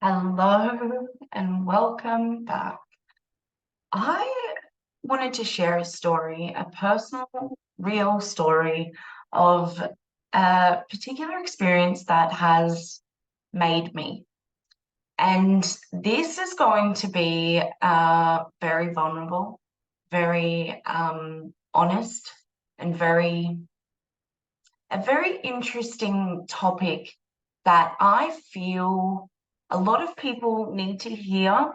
Hello and welcome back. I wanted to share a story, a personal, real story of a particular experience that has made me. And this is going to be very vulnerable, very honest, and a very interesting topic that I feel a lot of people need to hear.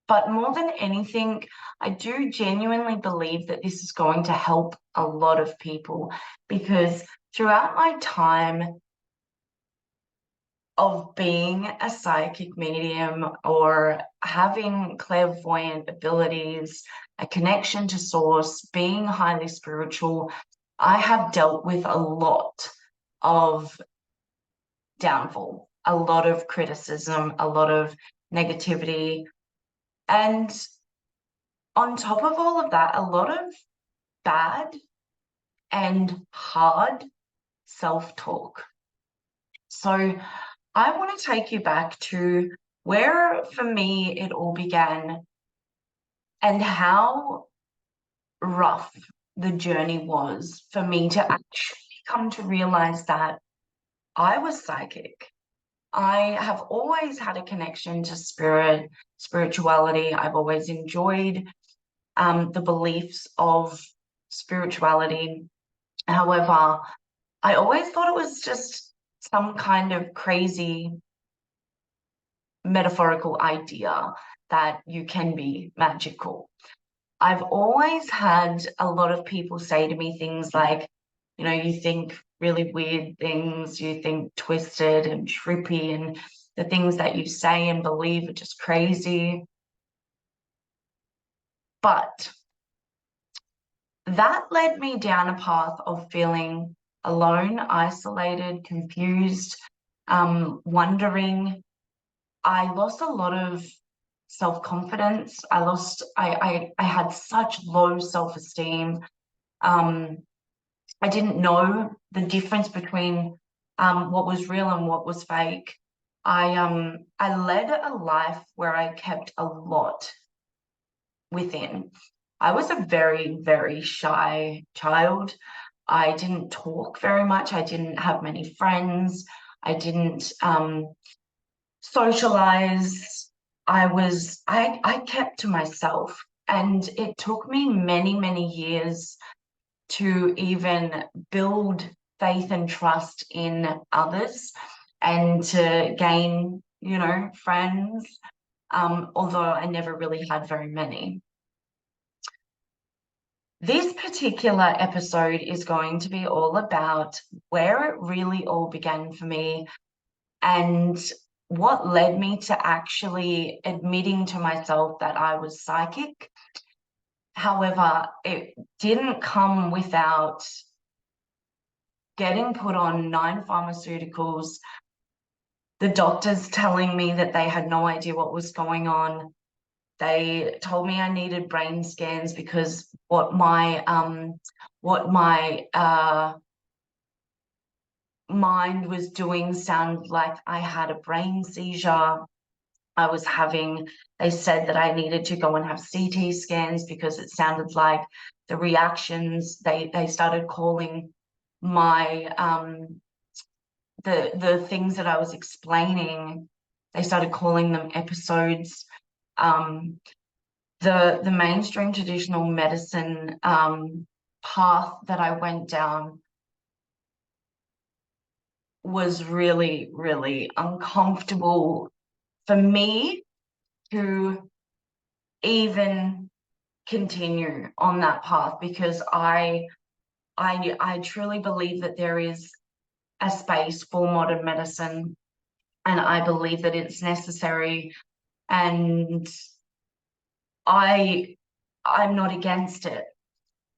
But more than anything, I do genuinely believe that this is going to help a lot of people because throughout my time of being a psychic medium or having clairvoyant abilities, a connection to source, being highly spiritual, I have dealt with a lot of downfall, a lot of criticism, a lot of negativity. And on top of all of that, a lot of bad and hard self-talk. So I want to take you back to where, for me, it all began and how rough the journey was for me to actually come to realize that I was psychic. I have always had a connection to spirituality. I've always enjoyed the beliefs of spirituality. However, I always thought it was just some kind of crazy metaphorical idea that you can be magical. I've always had a lot of people say to me things like, you think really weird things, you think twisted and trippy, and the things that you say and believe are just crazy. But that led me down a path of feeling alone, isolated, confused, wondering. I lost a lot of self-confidence. I had such low self-esteem. I didn't know the difference between what was real and what was fake. I led a life where I kept a lot within. I was a very, very shy child. I didn't talk very much. I didn't have many friends. I didn't socialize. I kept to myself. And it took me many, many years to even build faith and trust in others and to gain, friends, although I never really had very many. This particular episode is going to be all about where it really all began for me and what led me to actually admitting to myself that I was psychic. However, it didn't come without getting put on 9 pharmaceuticals, the doctors telling me that they had no idea what was going on. They told me I needed brain scans because what my mind was doing sounded like I had a brain seizure. They said that I needed to go and have CT scans because it sounded like the reactions, they started calling my, the things that I was explaining, they started calling them episodes. The mainstream traditional medicine path that I went down was really, really uncomfortable for me to even continue on that path because I truly believe that there is a space for modern medicine, and I believe that it's necessary, and I'm not against it.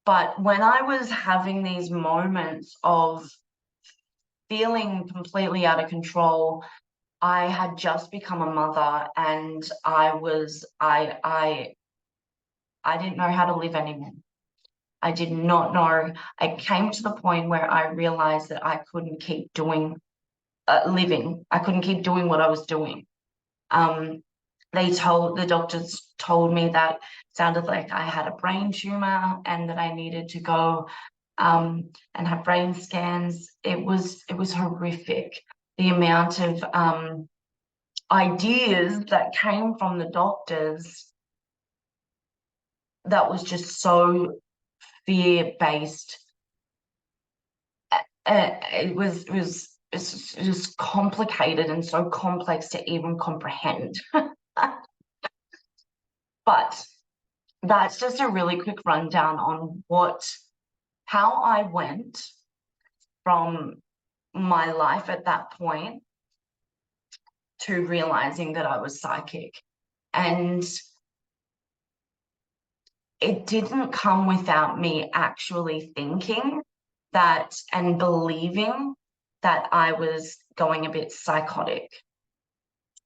But when I was having these moments of feeling completely out of control, I had just become a mother and I didn't know how to live anymore. I did not know. I came to the point where I realized that I couldn't keep doing living. I couldn't keep doing what I was doing. The doctors told me that sounded like I had a brain tumor and that I needed to go and have brain scans. It was horrific. The amount of ideas that came from the doctors that was just so fear-based. It's just complicated and so complex to even comprehend. But that's just a really quick rundown on how I went from my life at that point to realizing that I was psychic. And it didn't come without me actually thinking that and believing that I was going a bit psychotic.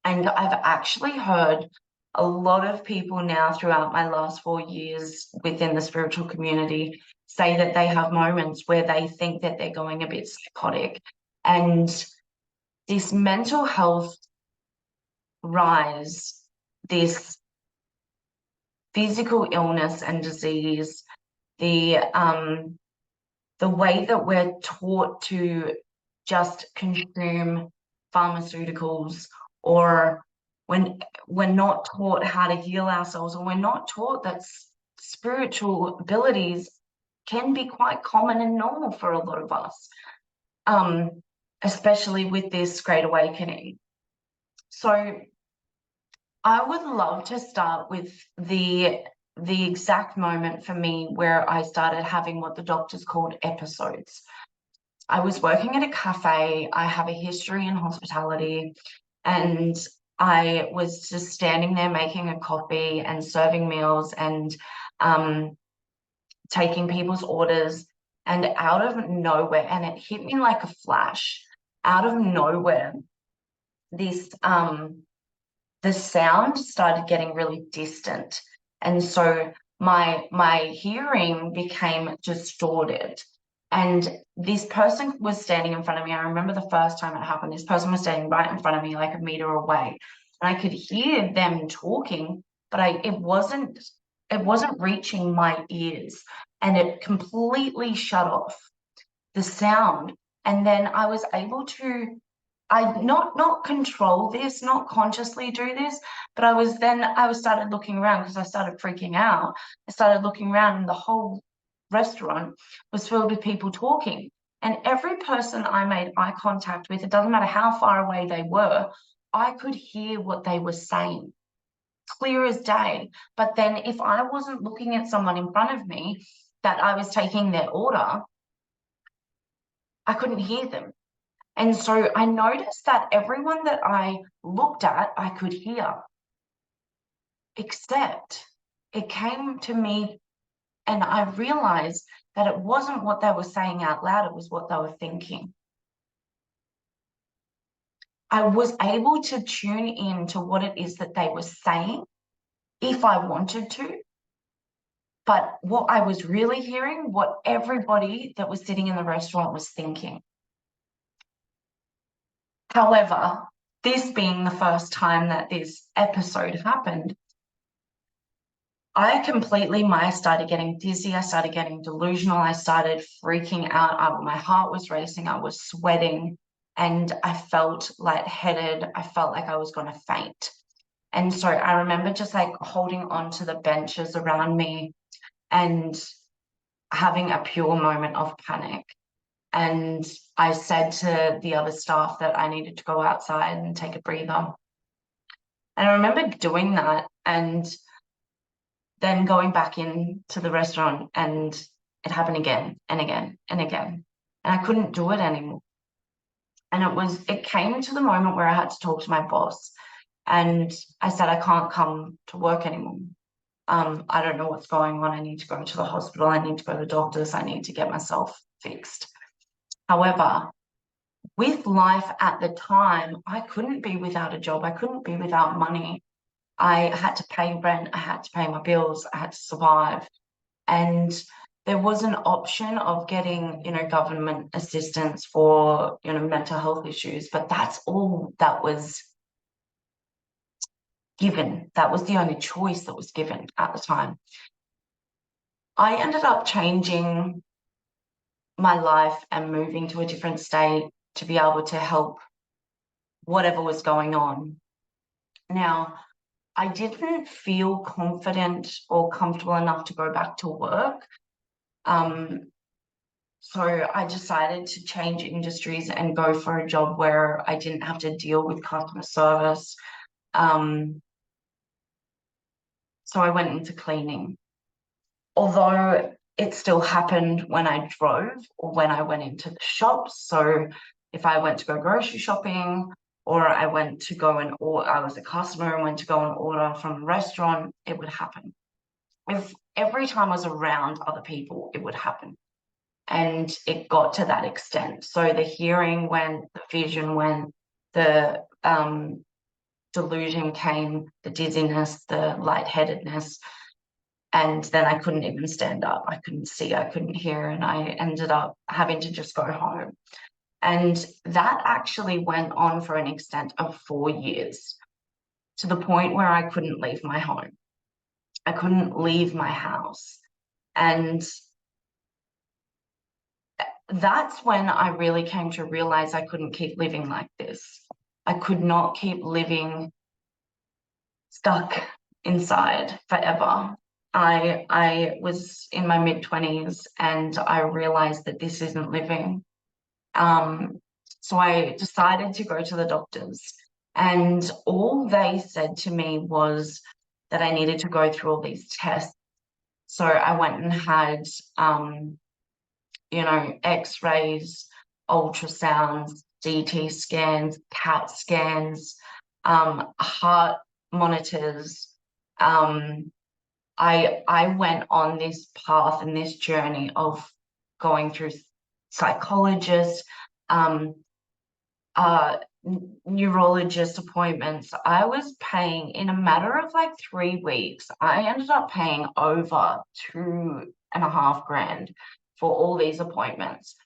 And I've actually heard a lot of people now throughout my last 4 years within the spiritual community say that they have moments where they think that they're going a bit psychotic. And this mental health rise, this physical illness and disease, the way that we're taught to just consume pharmaceuticals, or when we're not taught how to heal ourselves, or we're not taught that spiritual abilities can be quite common and normal for a lot of us, especially with this Great Awakening. So I would love to start with the exact moment for me where I started having what the doctors called episodes. I was working at a cafe. I have a history in hospitality, and I was just standing there making a coffee and serving meals and taking people's orders. And out of nowhere, and it hit me like a flash, out of nowhere, this the sound started getting really distant. And so my hearing became distorted. And this person was standing in front of me. I remember the first time it happened, this person was standing right in front of me, like a meter away. And I could hear them talking, but it wasn't reaching my ears. And it completely shut off the sound. And then I was able to not control this, not consciously do this, but I started looking around because I started freaking out. I started looking around, and the whole restaurant was filled with people talking. And every person I made eye contact with, it doesn't matter how far away they were, I could hear what they were saying, clear as day. But then if I wasn't looking at someone in front of me that I was taking their order, I couldn't hear them. And so I noticed that everyone that I looked at, I could hear, except it came to me and I realized that it wasn't what they were saying out loud, it was what they were thinking. I was able to tune in to what it is that they were saying if I wanted to, but what I was really hearing, what everybody that was sitting in the restaurant was thinking. However, this being the first time that this episode happened, I started getting dizzy. I started getting delusional. I started freaking out. My heart was racing. I was sweating, and I felt lightheaded. I felt like I was going to faint. And so I remember just like holding on to the benches around me and having a pure moment of panic. And I said to the other staff that I needed to go outside and take a breather. And I remember doing that and then going back into the restaurant, and it happened again and again and again. And I couldn't do it anymore. And it came to the moment where I had to talk to my boss. And I said, I can't come to work anymore. I don't know what's going on. I need to go to the hospital. I need to go to the doctors. I need to get myself fixed. However, with life at the time, I couldn't be without a job. I couldn't be without money. I had to pay rent. I had to pay my bills. I had to survive. And there was an option of getting, government assistance for, mental health issues, but that's all that was given. That was the only choice that was given at the time. I ended up changing my life and moving to a different state to be able to help whatever was going on. Now, I didn't feel confident or comfortable enough to go back to work. So I decided to change industries and go for a job where I didn't have to deal with customer service. So I went into cleaning. Although it still happened when I drove or when I went into the shops. So if I went to go grocery shopping, or I went to go and, or I was a customer and went to go and order from a restaurant, it would happen. If every time I was around other people, it would happen. And it got to that extent. So the hearing went, the vision went, the delusion came, the dizziness, the lightheadedness, and then I couldn't even stand up. I couldn't see, I couldn't hear, and I ended up having to just go home. And that actually went on for an extent of 4 years, to the point where I couldn't leave my home. I couldn't leave my house. And that's when I really came to realize I couldn't keep living like this. I could not keep living stuck inside forever. I was in my mid-20s and I realized that this isn't living. So I decided to go to the doctors, and all they said to me was that I needed to go through all these tests. So I went and had, x-rays, ultrasounds, CT scans, CAT scans, heart monitors. I went on this path and this journey of going through psychologists, neurologist appointments. I was paying, in a matter of like 3 weeks, I ended up paying over 2.5 grand for all these appointments.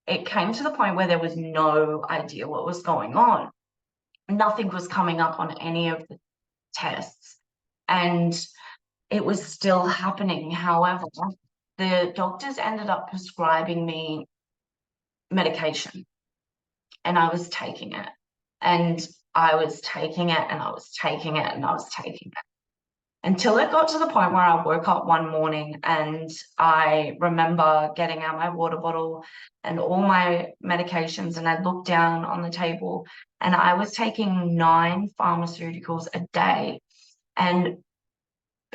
It came to the point where there was no idea what was going on. Nothing was coming up on any of the tests, and it was still happening. However, the doctors ended up prescribing me medication, and I was taking it, and I was taking it, and I was taking it, and I was taking it, until it got to the point where I woke up one morning and I remember getting out my water bottle and all my medications, and I looked down on the table and I was taking 9 pharmaceuticals a day, and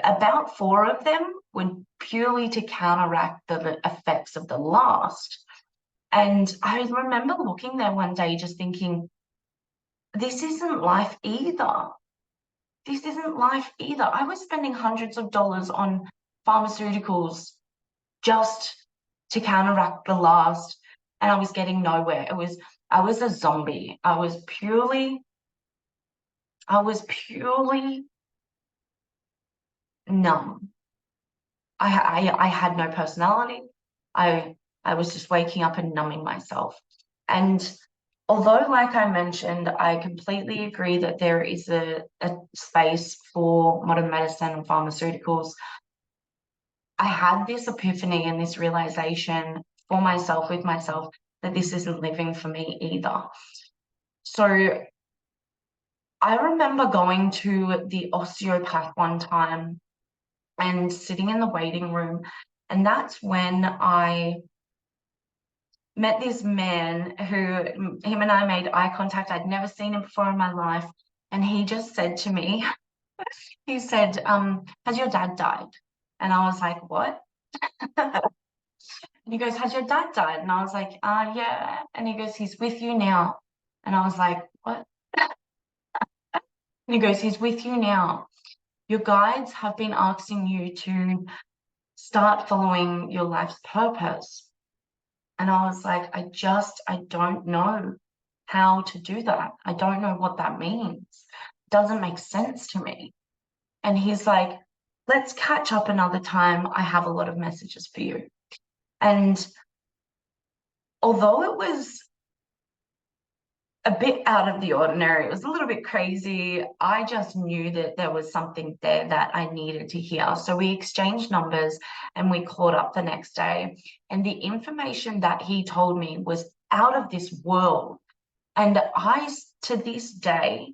about 4 of them were purely to counteract the effects of the last. And I remember looking there one day just thinking, this isn't life either. This isn't life either. I was spending hundreds of dollars on pharmaceuticals just to counteract the last, and I was getting nowhere. I was a zombie. I was purely numb. I had no personality. I was just waking up and numbing myself. And although, like I mentioned, I completely agree that there is a space for modern medicine and pharmaceuticals, I had this epiphany and this realization for myself, with myself, that this isn't living for me either. So I remember going to the osteopath one time and sitting in the waiting room, and that's when I met this man who, him and I made eye contact. I'd never seen him before in my life. And he just said to me, he said, has your dad died? And I was like, what? And he goes, has your dad died? And I was like, yeah. And he goes, he's with you now. And I was like, what? And he goes, he's with you now. Your guides have been asking you to start following your life's purpose. And I was like, I don't know how to do that. I don't know what that means. It doesn't make sense to me. And he's like, let's catch up another time. I have a lot of messages for you. And although it was a bit out of the ordinary, it was a little bit crazy, I just knew that there was something there that I needed to hear. So we exchanged numbers and we caught up the next day. And the information that he told me was out of this world. And I, to this day,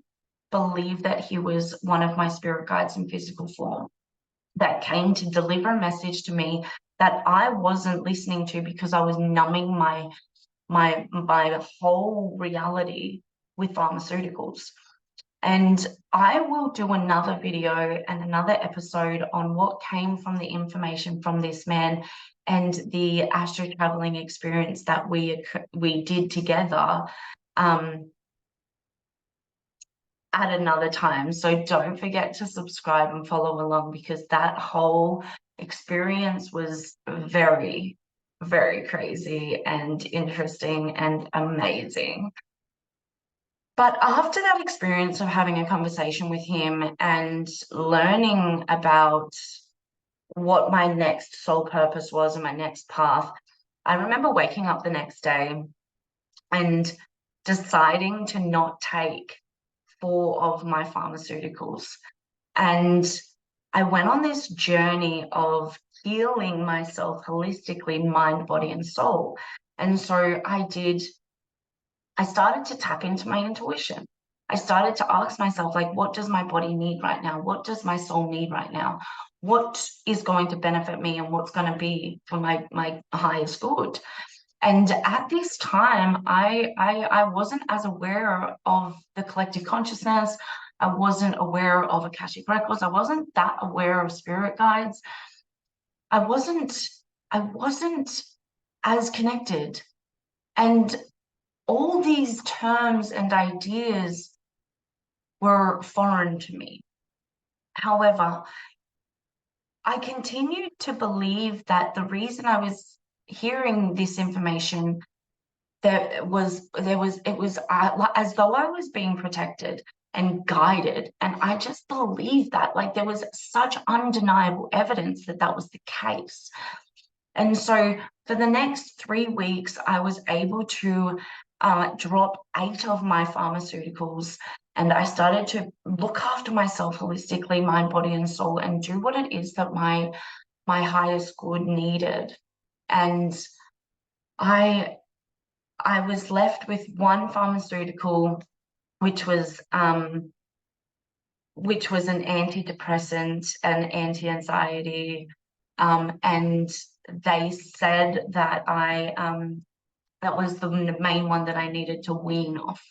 believe that he was one of my spirit guides in physical form that came to deliver a message to me that I wasn't listening to because I was numbing my whole reality with pharmaceuticals. And I will do another video and another episode on what came from the information from this man and the astral traveling experience that we did together at another time. So don't forget to subscribe and follow along, because that whole experience was very, very crazy and interesting and amazing. But after that experience of having a conversation with him and learning about what my next soul purpose was and my next path, I remember waking up the next day and deciding to not take 4 of my pharmaceuticals. And I went on this journey of healing myself holistically, mind, body, and soul. And so I started to tap into my intuition. I started to ask myself, like, what does my body need right now? What does my soul need right now? What is going to benefit me and what's going to be for my highest good? And at this time, I wasn't as aware of the collective consciousness. I wasn't aware of Akashic records. I wasn't that aware of spirit guides. I wasn't as connected. And all these terms and ideas were foreign to me. However, I continued to believe that the reason I was hearing this information, it was as though I was being protected and guided. And I just believed that, like, there was such undeniable evidence that that was the case. And so for the next 3 weeks, I was able to drop 8 of my pharmaceuticals, and I started to look after myself holistically, mind, body, and soul, and do what it is that my highest good needed. And I was left with one pharmaceutical, which was an antidepressant, an anti-anxiety, and they said that that was the main one that I needed to wean off.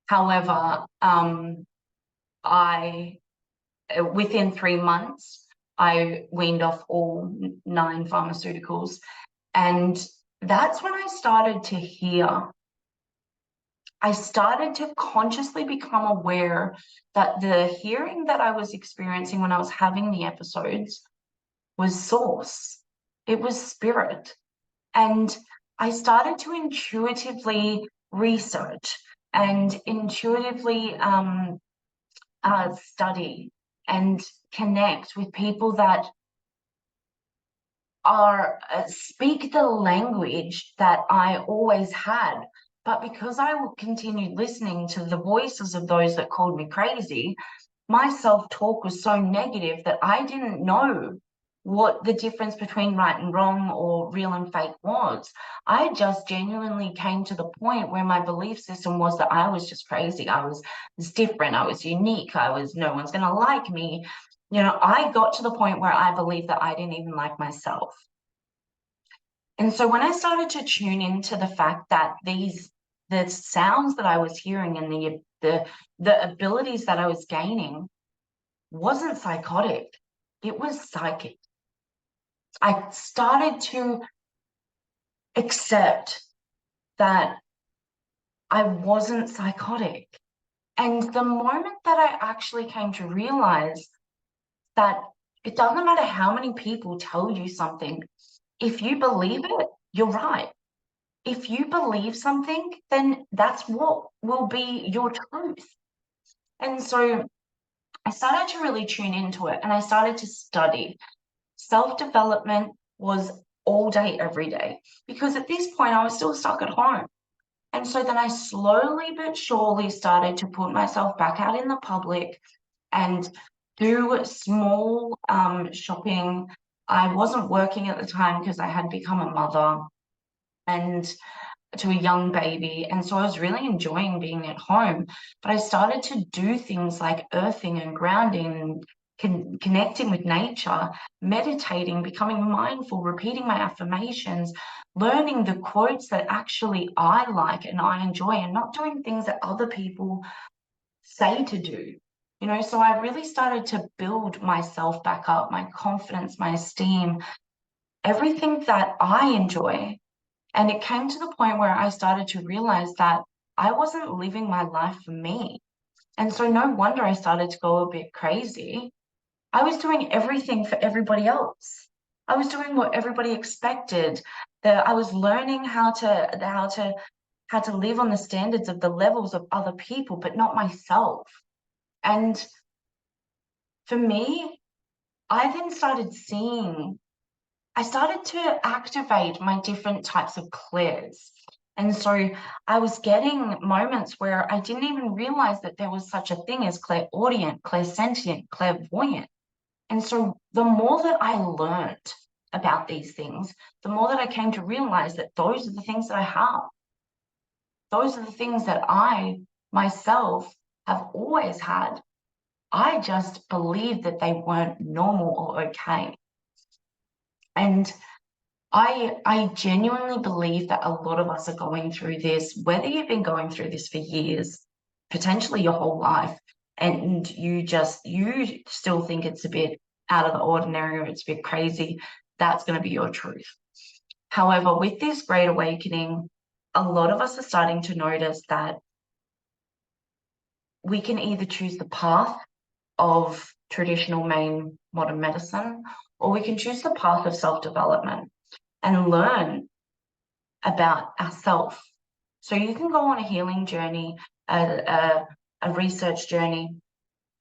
However, within 3 months, I weaned off all 9 pharmaceuticals, and that's when I started to hear. I started to consciously become aware that the hearing that I was experiencing when I was having the episodes was source. It was spirit. And I started to intuitively research and intuitively study and connect with people that speak the language that I always had. But because I continued listening to the voices of those that called me crazy, my self-talk was so negative that I didn't know what the difference between right and wrong or real and fake was. I just genuinely came to the point where my belief system was that I was just crazy. I was different. I was unique. No one's going to like me. I got to the point where I believed that I didn't even like myself. And so when I started to tune into the fact that the sounds that I was hearing and the abilities that I was gaining wasn't psychotic, it was psychic. I started to accept that I wasn't psychotic. And the moment that I actually came to realize that it doesn't matter how many people tell you something, if you believe it, you're right. If you believe something, then that's what will be your truth. And so I started to really tune into it, and I started to study. Self-development was all day, every day, because at this point I was still stuck at home. And so then I slowly but surely started to put myself back out in the public and do small shopping. I wasn't working at the time because I had become a mother and to a young baby. And so I was really enjoying being at home. But I started to do things like earthing and grounding, connecting with nature, meditating, becoming mindful, repeating my affirmations, learning the quotes that actually I like and I enjoy, and not doing things that other people say to do. So I really started to build myself back up, my confidence, my esteem, everything that I enjoy. And it came to the point where I started to realize that I wasn't living my life for me. And so no wonder I started to go a bit crazy. I was doing everything for everybody else. I was doing what everybody expected. That I was learning how to live on the standards of the levels of other people, but not myself. And for me, I then I started to activate my different types of clairs. And so I was getting moments where I didn't even realize that there was such a thing as clairaudient, clairsentient, clairvoyant. And so the more that I learned about these things, the more that I came to realize that those are the things that I have. Those are the things that I myself have always had. I just believed that they weren't normal or okay. And I genuinely believe that a lot of us are going through this, whether you've been going through this for years, potentially your whole life, and you still think it's a bit out of the ordinary or it's a bit crazy, that's going to be your truth. However, with this great awakening, a lot of us are starting to notice that we can either choose the path of traditional modern medicine, or we can choose the path of self-development and learn about ourselves. So you can go on a healing journey, a research journey,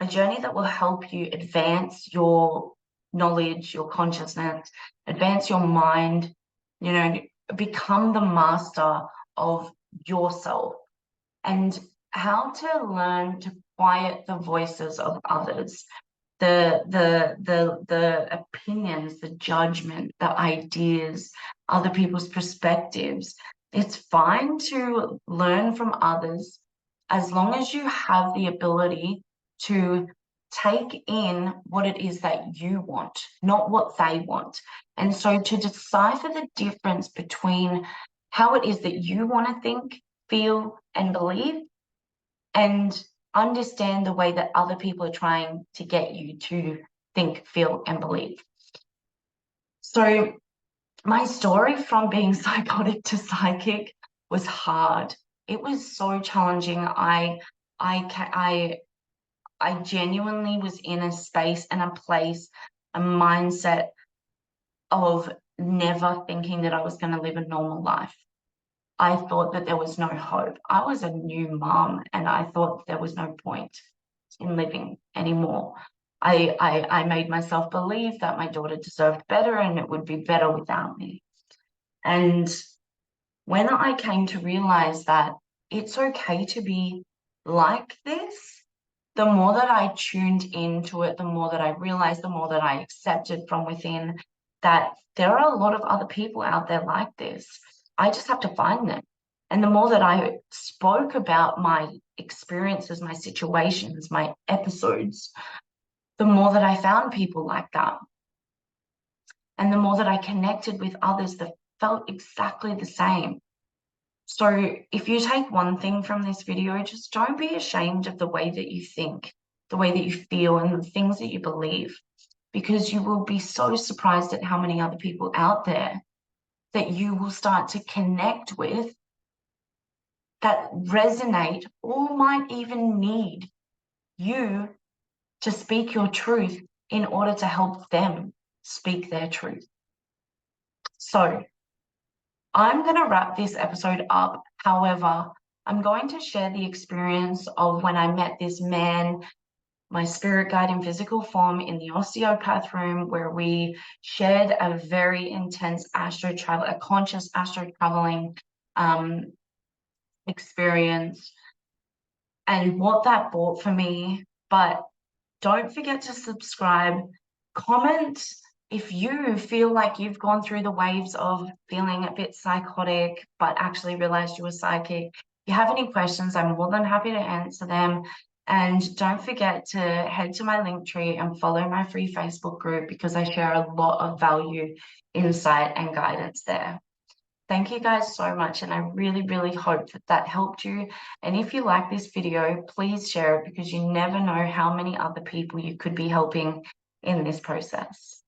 a journey that will help you advance your knowledge, your consciousness, advance your mind, become the master of yourself, and how to learn to quiet the voices of others, the opinions, the judgment, the ideas, other people's perspectives. It's fine to learn from others as long as you have the ability to take in what it is that you want, not what they want. And so to decipher the difference between how it is that you want to think, feel, and believe, and understand the way that other people are trying to get you to think, feel, and believe. So my story from being psychotic to psychic was hard. It was so challenging. I genuinely was in a space and a place, a mindset of never thinking that I was going to live a normal life. I thought that there was no hope. I was a new mom, and I thought there was no point in living anymore. I made myself believe that my daughter deserved better and it would be better without me. And when I came to realize that it's okay to be like this, the more that I tuned into it, the more that I realized, the more that I accepted from within that there are a lot of other people out there like this. I just have to find them. And the more that I spoke about my experiences, my situations, my episodes, the more that I found people like that. And the more that I connected with others that felt exactly the same. So if you take one thing from this video, just don't be ashamed of the way that you think, the way that you feel, and the things that you believe, because you will be so surprised at how many other people out there that you will start to connect with that resonate or might even need you to speak your truth in order to help them speak their truth. So I'm going to wrap this episode up. However, I'm going to share the experience of when I met this man my spirit guide in physical form in the osteopath room, where we shared a very intense astro travel, a conscious astro traveling experience, and what that brought for me. But don't forget to subscribe, comment if you feel like you've gone through the waves of feeling a bit psychotic, but actually realized you were psychic. If you have any questions, I'm more than happy to answer them. And don't forget to head to my link tree and follow my free Facebook group, because I share a lot of value, insight, and guidance there. Thank you guys so much, and I really, really hope that that helped you. And if you like this video, please share it, because you never know how many other people you could be helping in this process.